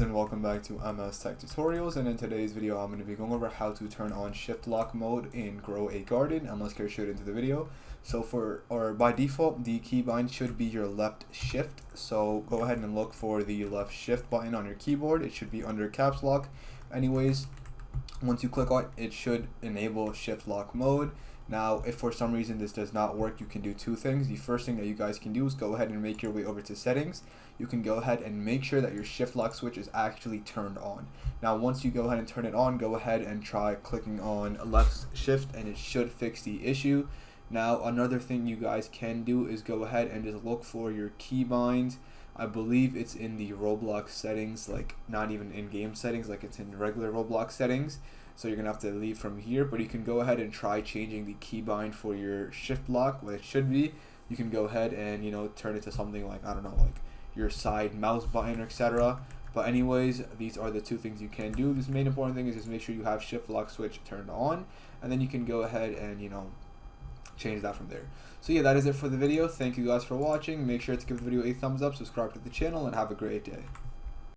And welcome back to MS Tech Tutorials, and in today's video I'm going to be going over how to turn on shift lock mode in Grow a Garden, and let's get straight into the video. So by default the keybind should be your left shift, so go ahead and look for the left shift button on your keyboard. It should be under caps lock. Anyways, once you click on it, it should enable shift lock mode. Now, if for some reason this does not work, you can do two things. The first thing that you guys can do is go ahead and make your way over to settings. You can go ahead and make sure that your shift lock switch is actually turned on. Now, once you go ahead and turn it on, go ahead and try clicking on left shift and it should fix the issue. Now, another thing you guys can do is go ahead and just look for your keybind. I believe it's in the Roblox settings, like not even in-game settings, like it's in regular Roblox settings. So you're gonna have to leave from here, but you can go ahead and try changing the keybind for your shift lock, what it should be. You can go ahead and turn it to something like, I don't know, like your side mouse button, etc. But anyways, these are the two things you can do. This main important thing is just make sure you have shift lock switch turned on, and then you can go ahead and change that from there. So yeah, that is it for the video. Thank you guys for watching. Make sure to give the video a thumbs up, subscribe to the channel, and have a great day.